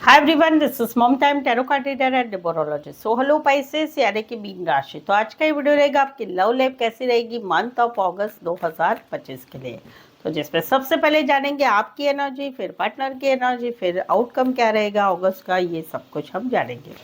Hi everyone, this is mom time tarot card reader and numerologist. So hello Pisces, यानी कि mean राशि। तो आज का ये वीडियो रहेगा आपकी लव लाइफ कैसी रहेगी मंथ ऑफ अगस्त 2025 के लिए। तो जिसमें सबसे पहले जानेंगे आपकी एनर्जी, फिर पार्टनर की एनर्जी, फिर आउटकम क्या रहेगा अगस्त का, ये सब कुछ हम जानेंगे।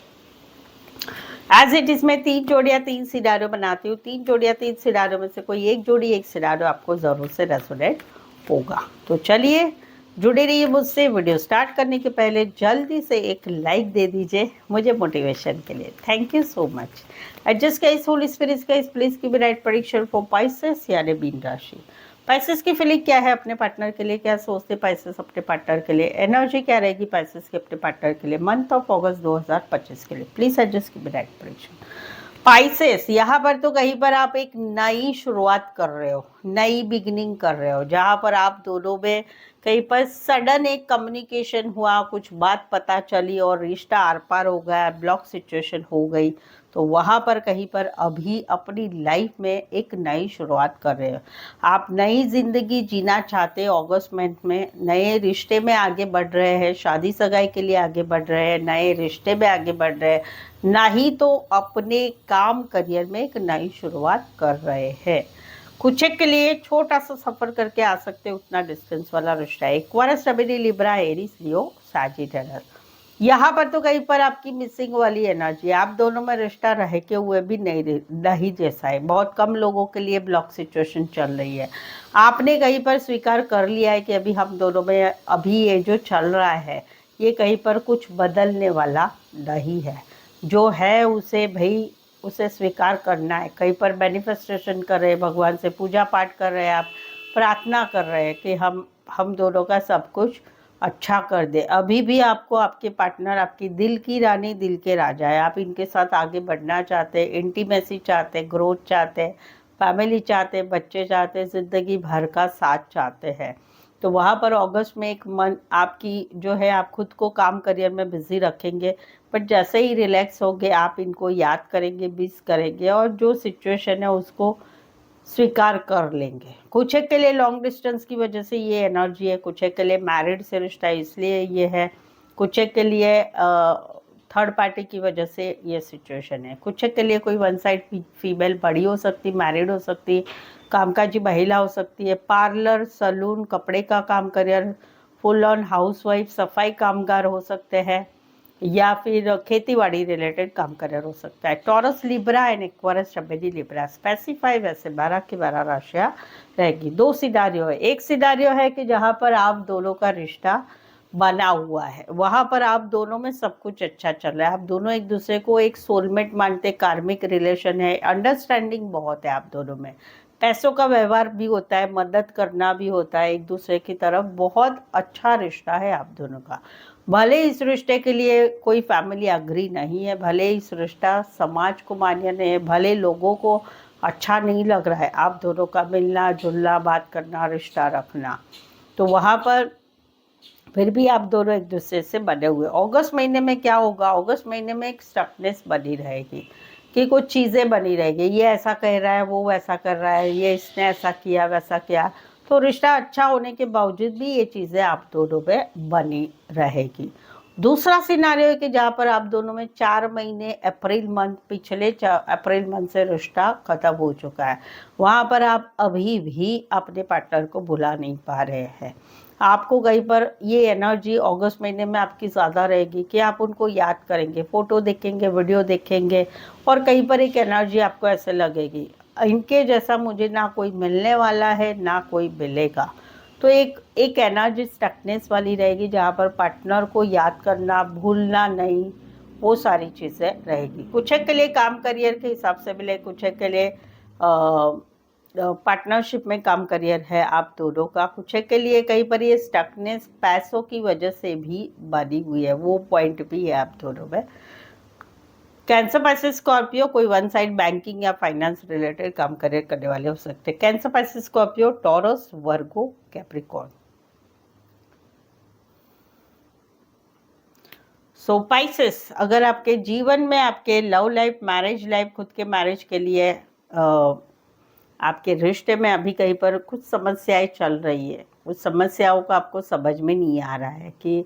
एज इट इज मैं 3 जोड़ियां 3 सिनारियो बनाती हूँ। 3 जोड़ियां 3 सिनारियो में से कोई एक जोड़ी एक सिनारियो आपको जरूर से रेजोनेट होगा। तो चलिए जुड़े रहिए मुझसे। वीडियो स्टार्ट करने के पहले जल्दी से एक लाइक दे दीजिए मुझे मोटिवेशन के लिए। Thank you so much. Adjust guys, Holi spirit guys, please give me right prediction for Pisces यानी मीन राशि। पाइसेस की फीलिंग क्या है अपने पार्टनर के लिए, क्या सोचते पाइसेस अपने पार्टनर के लिए, एनर्जी क्या रहेगी पाइसेस के अपने पार्टनर के लिए मंथ ऑफ अगस्त 2025 के लिए। Please adjust give me right prediction. Pisces, यहाँ पर तो कहीं पर आप एक नई शुरुआत कर रहे हो, नई बिगिनिंग कर रहे हो, जहां पर आप दोनों में कहीं पर सडन एक कम्युनिकेशन हुआ, कुछ बात पता चली और रिश्ता आर पार हो गया, ब्लॉक सिचुएशन हो गई। तो वहां पर कहीं पर अभी अपनी लाइफ में एक नई शुरुआत कर रहे हो। आप नई जिंदगी जीना चाहते हो अगस्त मंथ में, नए रिश्ते में आगे बढ़ रहे हैं, शादी सगाई के लिए आगे बढ़ रहे हैं, नए रिश्ते में आगे बढ़ रहे हैं, ना ही तो अपने काम करियर में एक नई शुरुआत कर रहे हैं। कुछ एक के लिए छोटा सा सफर करके आ सकते हैं, उतना डिस्टेंस वाला रिश्ता है। एक्वारियस, जमिनी, लिब्रा, एरीज, लियो, सैजिटेरियस। यहाँ पर तो कहीं पर आपकी मिसिंग वाली एनर्जी, आप दोनों में रिश्ता रह के हुए भी नहीं जैसा है। बहुत कम लोगों के लिए ब्लॉक सिचुएशन चल रही है। आपने कहीं पर स्वीकार कर लिया है कि अभी हम दोनों में अभी ये जो चल रहा है ये कहीं पर कुछ बदलने वाला नहीं है। जो है उसे भाई उसे स्वीकार करना है। कहीं पर मैनिफेस्टेशन कर रहे हैं, भगवान से पूजा पाठ कर रहे हैं, आप प्रार्थना कर रहे हैं कि हम दोनों का सब कुछ अच्छा कर दे। अभी भी आपको आपके पार्टनर आपकी दिल की रानी, दिल के राजा है। आप इनके साथ आगे बढ़ना चाहते हैं, इंटीमेसी चाहते हैं, ग्रोथ चाहते हैं, फैमिली चाहते हैं, बच्चे चाहते हैं, ज़िंदगी भर का साथ चाहते हैं। तो वहाँ पर अगस्त में एक मन आपकी जो है, आप खुद को काम करियर में बिजी रखेंगे, बट जैसे ही रिलैक्स होंगे आप इनको याद करेंगे, मिस करेंगे और जो सिचुएशन है उसको स्वीकार कर लेंगे। कुछ एक के लिए लॉन्ग डिस्टेंस की वजह से ये एनर्जी है, कुछ एक के लिए मैरिड से रिश्ता है इसलिए ये है, कुछ एक के लिए थर्ड पार्टी की वजह से ये सिचुएशन है, कुछ एक के लिए कोई वन साइड फीमेल बड़ी हो सकती, मैरिड हो सकती, कामकाजी महिला हो सकती है, पार्लर, सलून, कपड़े का काम करियर, फुल ऑन हाउसवाइफ, सफाई कामगार हो सकते हैं, या फिर खेतीबाड़ी रिलेटेड काम करियर हो सकता है। टॉरस, लिब्रा एंड एक्वारियस, जमिनी, लिब्रा। स्पेसिफाई वैसे 12 की 12 राशियाँ रहेगी। 2 सिनारियो है। एक सिनारियो है कि जहाँ पर आप दोनों का रिश्ता बना हुआ है, वहाँ पर आप दोनों में सब कुछ अच्छा चल रहा है, आप दोनों एक दूसरे को एक सोलमेट मानते, कार्मिक रिलेशन है, अंडरस्टैंडिंग बहुत है आप दोनों में, पैसों का व्यवहार भी होता है, मदद करना भी होता है एक दूसरे की तरफ, बहुत अच्छा रिश्ता है आप दोनों का। भले इस रिश्ते के लिए कोई फैमिली अग्री नहीं है, भले इस रिश्ता समाज को मान्य नहीं है, भले लोगों को अच्छा नहीं लग रहा है आप दोनों का मिलना जुलना, बात करना, रिश्ता रखना, तो वहाँ पर फिर भी आप दोनों एक दूसरे से बने हुए। अगस्त महीने में क्या होगा, अगस्त महीने में एक स्टकनेस बनी रहेगी कि कुछ चीज़ें बनी रहेगी, ये ऐसा कह रहा है, वो वैसा कर रहा है, ये इसने ऐसा किया वैसा किया, तो रिश्ता अच्छा होने के बावजूद भी ये चीज़ें आप दोनों में बनी रहेगी। दूसरा सिनारियो है कि जहाँ पर आप दोनों में 4 महीने अप्रैल मंथ, पिछले अप्रैल मंथ से रिश्ता खत्म हो चुका है, वहाँ पर आप अभी भी अपने पार्टनर को भुला नहीं पा रहे हैं। आपको कहीं पर ये एनर्जी अगस्त महीने में आपकी ज़्यादा रहेगी कि आप उनको याद करेंगे, फ़ोटो देखेंगे, वीडियो देखेंगे, और कहीं पर एक एनर्जी आपको ऐसे लगेगी इनके जैसा मुझे ना कोई मिलने वाला है ना कोई मिलेगा। तो एक एक एनर्जी स्टकनेस वाली रहेगी जहाँ पर पार्टनर को याद करना, भूलना नहीं, वो सारी चीज़ें रहेगी। कुछ एक के लिए काम करियर के हिसाब से मिले, कुछ एक के लिए पार्टनरशिप में काम करियर है आप दोनों का, कुछ के लिए कहीं पर ये स्टकनेस पैसों की वजह से भी बनी हुई है, वो पॉइंट भी है आप दोनों में। कैंसर, पाइसेस, स्कॉर्पियो, कोई वन साइड बैंकिंग या फाइनेंस रिलेटेड काम करियर करने वाले हो सकते हैं। कैंसर, पाइसेस, स्कॉर्पियो, टॉरस, वर्गो, कैप्रिकॉर्न। सो पाइसेस, अगर आपके जीवन में आपके लव लाइफ, मैरिज लाइफ, खुद के मैरिज के लिए आपके रिश्ते में अभी कहीं पर कुछ समस्याएं चल रही है, उस समस्याओं को आपको समझ में नहीं आ रहा है कि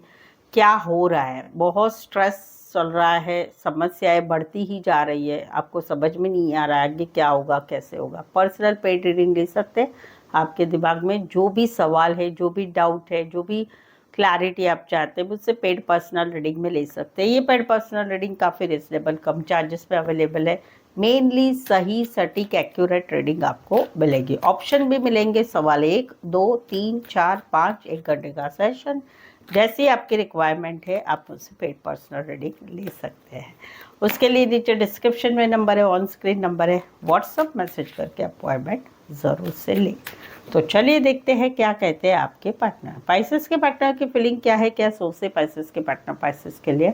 क्या हो रहा है, बहुत स्ट्रेस चल रहा है, समस्याएं बढ़ती ही जा रही है, आपको समझ में नहीं आ रहा है कि क्या होगा कैसे होगा। पर्सनल पेड रीडिंग ले सकते हैं। आपके दिमाग में जो भी सवाल है, जो भी डाउट है, जो भी क्लैरिटी आप चाहते हैं, मुझसे पेड पर्सनल रीडिंग में ले सकते हैं। ये पेड पर्सनल रीडिंग काफ़ी रिजनेबल कम चार्जेस पे अवेलेबल है। मेनली सही सटीक एक्यूरेट रीडिंग आपको मिलेगी। ऑप्शन भी मिलेंगे, सवाल 1, 2, 3, 4, 5, 1 घंटे का सेशन। जैसी आपकी रिक्वायरमेंट है आप मुझसे पेड पर्सनल रीडिंग ले सकते हैं। उसके लिए नीचे डिस्क्रिप्शन में नंबर है, ऑन स्क्रीन नंबर है, व्हाट्सअप मैसेज करके अपॉइंटमेंट ज़रूर से लें। तो चलिए देखते हैं क्या कहते हैं आपके पार्टनर। पाइसेस के पार्टनर की फीलिंग क्या है, क्या सोचते पाइसेस के पार्टनर पाइसेस के लिए।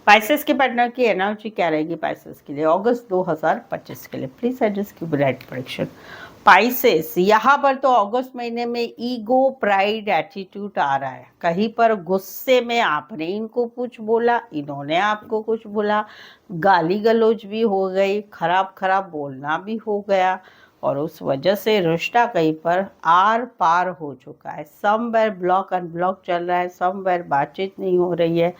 पाइसेस के पार्टनर की एनर्जी क्या रहेगी पाइसेस के लिए अगस्त 2025 के लिए। प्लीज एडजस्ट की ब्राइट प्रेडिक्शन। पाइसेस यहाँ पर तो अगस्त महीने में ईगो प्राइड एटीट्यूड आ रहा है। कहीं पर गुस्से में आपने इनको कुछ बोला, इन्होंने आपको कुछ बोला, गाली गलौज भी हो गई, खराब खराब बोलना भी हो गया, और उस वजह से रिश्ता कहीं पर आर पार हो चुका है। समवेयर ब्लॉक अनब्लॉक चल रहा है, समवेयर बातचीत नहीं हो रही है।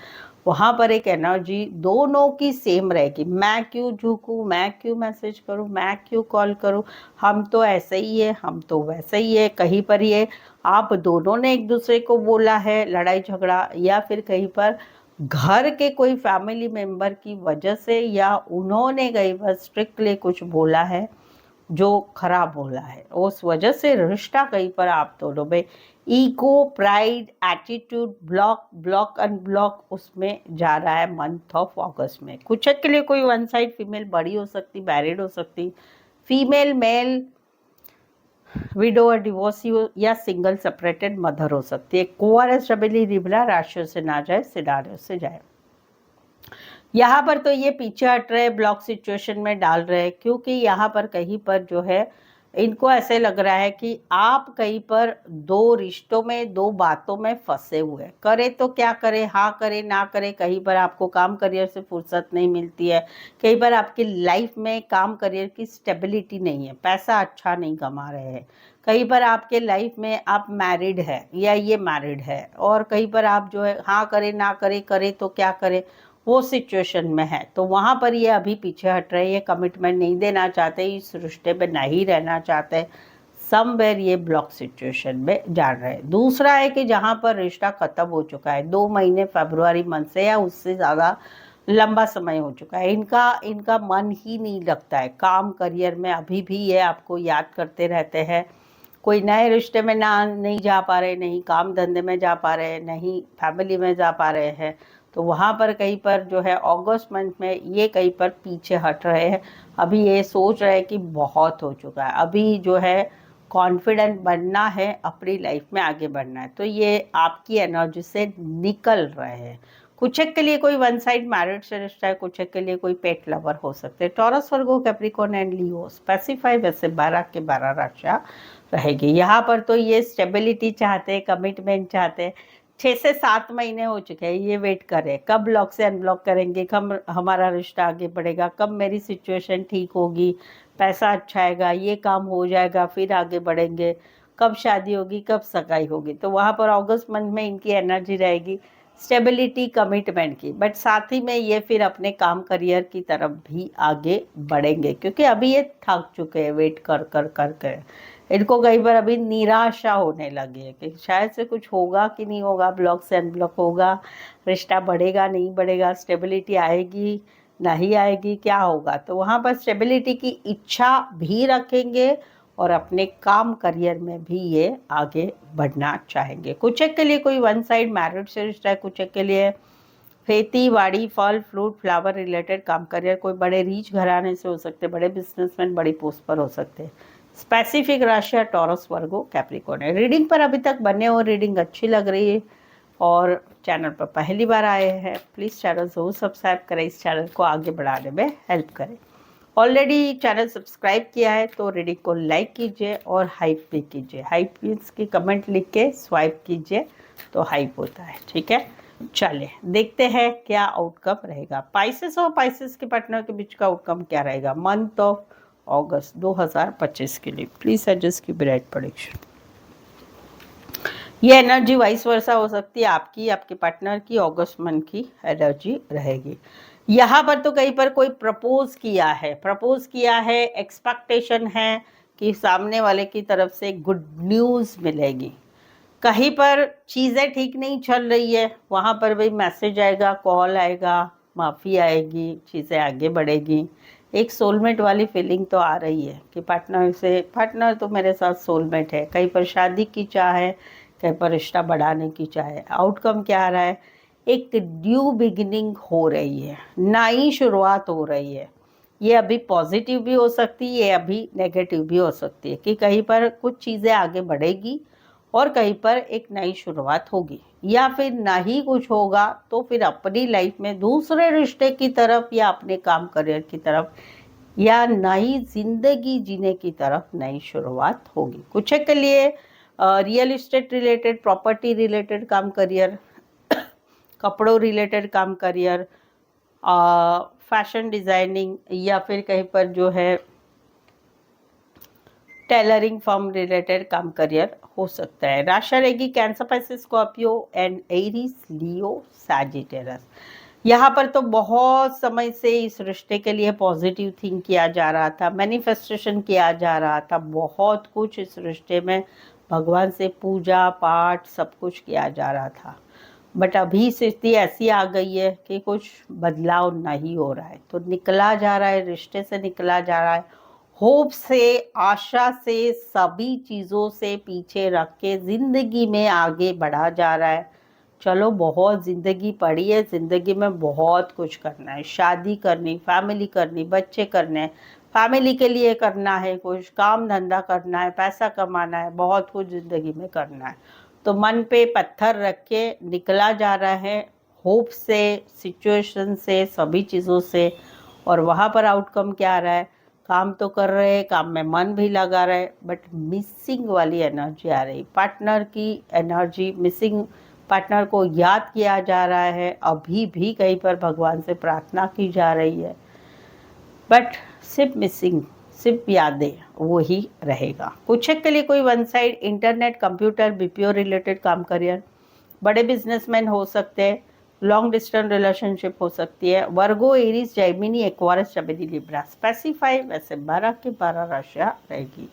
वहाँ पर एक एनर्जी दोनों की सेम रहेगी। मैं क्यों झुकूँ, मैं क्यों मैसेज करूँ, मैं क्यों कॉल करूँ, हम तो ऐसे ही है, हम तो वैसे ही है। कहीं पर ये आप दोनों ने एक दूसरे को बोला है, लड़ाई झगड़ा, या फिर कहीं पर घर के कोई फैमिली मेंबर की वजह से, या उन्होंने कहीं पर स्ट्रिक्टली कुछ बोला है जो खराब बोला है, उस वजह से रिश्ता कहीं पर आप दोनों में ego pride attitude block unblock उसमें जा रहा है मंथ ऑफ अगस्त में। कुछ के लिए कोई वन साइड फीमेल बड़ी हो सकती, मैरिड हो सकती, फीमेल मेल विडो और डिवोर्सी हो, या सिंगल सेपरेटेड मदर हो सकती है। कोआरस स्टेबिली लिब्रा राशियों से ना जाए, सिनारियो से जाए। यहाँ पर तो ये पीछे हट रहे, ब्लॉक सिचुएशन में डाल रहे, क्योंकि यहाँ पर कहीं पर जो है इनको ऐसे लग रहा है कि आप कहीं पर दो रिश्तों में, दो बातों में फंसे हुए। करे तो क्या करे, हाँ करे ना करे। कहीं पर आपको काम करियर से फुर्सत नहीं मिलती है, कहीं पर आपकी लाइफ में काम करियर की स्टेबिलिटी नहीं है, पैसा अच्छा नहीं कमा रहे हैं। कहीं पर आपके लाइफ में आप मैरिड है या ये मैरिड है, और कहीं पर आप जो है हाँ करे ना करे, करे तो क्या करे, वो सिचुएशन में है। तो वहाँ पर ये अभी पीछे हट रहे, ये कमिटमेंट नहीं देना चाहते, इस रिश्ते में नहीं रहना चाहते, समवेयर ये ब्लॉक सिचुएशन में जा रहे हैं। दूसरा है कि जहाँ पर रिश्ता खत्म हो चुका है 2 महीने, फरवरी मंथ से, या उससे ज़्यादा लंबा समय हो चुका है, इनका मन ही नहीं लगता है काम करियर में। अभी भी ये आपको याद करते रहते हैं। कोई नए रिश्ते में नहीं जा पा रहे, नहीं काम धंधे में जा पा रहे, नहीं फैमिली में जा पा रहे हैं। तो वहाँ पर कहीं पर जो है अगस्त मंथ में ये कहीं पर पीछे हट रहे हैं। अभी ये सोच रहे हैं कि बहुत हो चुका है, अभी जो है कॉन्फिडेंट बनना है, अपनी लाइफ में आगे बढ़ना है। तो ये आपकी एनर्जी से निकल रहे हैं। कुछ एक के लिए कोई वन साइड मैरिड से रिश्ता है, कुछ एक के लिए कोई पेट लवर हो सकते हैं। Taurus, Virgo, Capricorn and Leo. Specify वैसे 12 के 12 राशियाँ रहेगी। यहाँ पर तो ये स्टेबिलिटी चाहते हैं, कमिटमेंट चाहते हैं। 6 से 7 महीने हो चुके हैं, ये वेट कर रहे हैं कब ब्लॉक से अनब्लॉक करेंगे, कब हमारा रिश्ता आगे बढ़ेगा, कब मेरी सिचुएशन ठीक होगी, पैसा अच्छा आएगा, ये काम हो जाएगा, फिर आगे बढ़ेंगे, कब शादी होगी, कब सगाई होगी। तो वहाँ पर अगस्त मंथ में इनकी एनर्जी रहेगी स्टेबिलिटी कमिटमेंट की। बट साथ ही में ये फिर अपने काम करियर की तरफ भी आगे बढ़ेंगे, क्योंकि अभी ये थक चुके हैं वेट कर कर कर कर। इनको कई बार अभी निराशा होने लगी है कि शायद से कुछ होगा कि नहीं होगा, ब्लॉक से अनब्लॉक होगा, रिश्ता बढ़ेगा नहीं बढ़ेगा, स्टेबिलिटी आएगी नहीं आएगी, क्या होगा। तो वहाँ पर स्टेबिलिटी की इच्छा भी रखेंगे, और अपने काम करियर में भी ये आगे बढ़ना चाहेंगे। कुछ एक के लिए कोई वन साइड मैरिड से रिश्ता है, कुछ एक के लिए खेती बाड़ी, फल फ्रूट फ्लावर रिलेटेड काम करियर, कोई बड़े रीच घराने से हो सकते, बड़े बिजनेसमैन बड़ी पोस्ट पर हो सकते हैं। स्पेसिफिक राशि टॉरस, वर्गो, कैप्रिकॉर्न है। रीडिंग पर अभी तक बने हो, रीडिंग अच्छी लग रही है और चैनल पर पहली बार आए हैं, प्लीज़ चैनल ज़रूर सब्सक्राइब करें, इस चैनल को आगे बढ़ाने में हेल्प करें। ऑलरेडी चैनल सब्सक्राइब किया है तो रीडिंग को लाइक कीजिए और हाइप भी कीजिए। हाइप मीन्स की कमेंट लिख के स्वाइप कीजिए तो हाइप होता है, ठीक है। चलिए देखते हैं क्या आउटकम रहेगा। पाइसेस और पाइसेस के पार्टनर के बीच का आउटकम क्या रहेगा मंथ ऑफ अगस्त 2025 के लिए। प्लीज एडजस्ट की ब्राइट प्रेडिक्शन। ये एनर्जी वाइस वर्सा हो सकती है, आपकी, आपके पार्टनर की, अगस्त मंथ की एनर्जी रहेगी। यहाँ पर तो कहीं पर कोई प्रपोज किया है, एक्सपेक्टेशन है कि सामने वाले की तरफ से गुड न्यूज़ मिलेगी। कहीं पर चीज़ें ठीक नहीं चल रही है, वहाँ पर भी मैसेज आएगा, कॉल आएगा, माफ़ी आएगी, चीज़ें आगे बढ़ेगी। एक सोलमेट वाली फीलिंग तो आ रही है कि पार्टनर तो मेरे साथ सोलमेट है। कहीं पर शादी की चाह है, कहीं पर रिश्ता बढ़ाने की चाह है। आउटकम क्या आ रहा है? एक न्यू बिगिनिंग हो रही है, नई शुरुआत हो रही है। ये अभी पॉजिटिव भी हो सकती है, ये अभी नेगेटिव भी हो सकती है कि कहीं पर कुछ चीज़ें आगे बढ़ेगी और कहीं पर एक नई शुरुआत होगी, या फिर ना ही कुछ होगा तो फिर अपनी लाइफ में दूसरे रिश्ते की तरफ या अपने काम करियर की तरफ या नई जिंदगी जीने की तरफ नई शुरुआत होगी। कुछ के लिए real estate related, property related काम करियर, कपड़ों रिलेटेड काम करियर, फैशन डिज़ाइनिंग, या फिर कहीं पर जो है टेलरिंग फॉर्म रिलेटेड काम करियर हो सकता है। राशि रहेगी Cancer, Pisces, Scorpio and Aries, Leo, Sagittarius. यहाँ पर तो बहुत समय से इस रिश्ते के लिए पॉजिटिव थिंक किया जा रहा था, मैनिफेस्टेशन किया जा रहा था, बहुत कुछ इस रिश्ते में भगवान से पूजा पाठ सब कुछ किया जा रहा था। बट अभी स्थिति ऐसी आ गई है कि कुछ बदलाव नहीं हो रहा है, तो निकला जा रहा है, रिश्ते से निकला जा रहा है, होप से, आशा से, सभी चीज़ों से पीछे रख के ज़िंदगी में आगे बढ़ा जा रहा है। चलो, बहुत ज़िंदगी पड़ी है, ज़िंदगी में बहुत कुछ करना है, शादी करनी, फैमिली करनी, बच्चे करने हैं, फैमिली के लिए करना है, कुछ काम धंधा करना है, पैसा कमाना है, बहुत कुछ ज़िंदगी में करना है। तो मन पे पत्थर रख के निकला जा रहा है, होप से, सिचुएशन से, सभी चीज़ों से। और वहाँ पर आउटकम क्या आ रहा है? काम तो कर रहे हैं, काम में मन भी लगा रहे, बट मिसिंग वाली एनर्जी आ रही, पार्टनर की एनर्जी मिसिंग। पार्टनर को याद किया जा रहा है, अभी भी कहीं पर भगवान से प्रार्थना की जा रही है, बट सिर्फ मिसिंग, सिर्फ यादें, वो ही रहेगा। कुछ के लिए कोई one side internet, computer, BPO related काम करियर, बड़े बिजनेसमैन हो सकते हैं, लॉन्ग डिस्टेंस रिलेशनशिप हो सकती है। वर्गो, एरीज, जेमिनी, एक्वारिस, जमिनी, लिब्रा। स्पेसिफाई वैसे 12 की 12 राशियाँ रहेगी।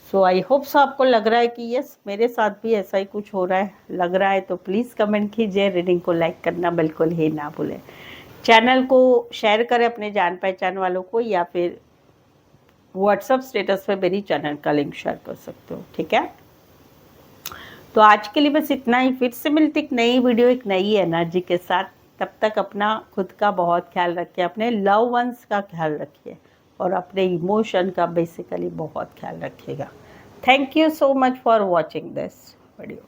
सो आई होप सो आपको लग रहा है कि यस, मेरे साथ भी ऐसा ही कुछ हो रहा है। लग रहा है तो प्लीज़ कमेंट कीजिए, रीडिंग को लाइक करना बिल्कुल ही ना भूलें। चैनल को शेयर करें अपने जान पहचान वालों को, या फिर व्हाट्सअप स्टेटस पे मेरी चैनल का लिंक शेयर कर सकते हो, ठीक है। तो आज के लिए बस इतना ही, फिर से मिलती एक नई वीडियो एक नई एनर्जी के साथ। तब तक अपना खुद का बहुत ख्याल रखिए, अपने लव वंस का ख्याल रखिए और अपने इमोशन का बेसिकली बहुत ख्याल रखिएगा। Thank you so much for watching this video.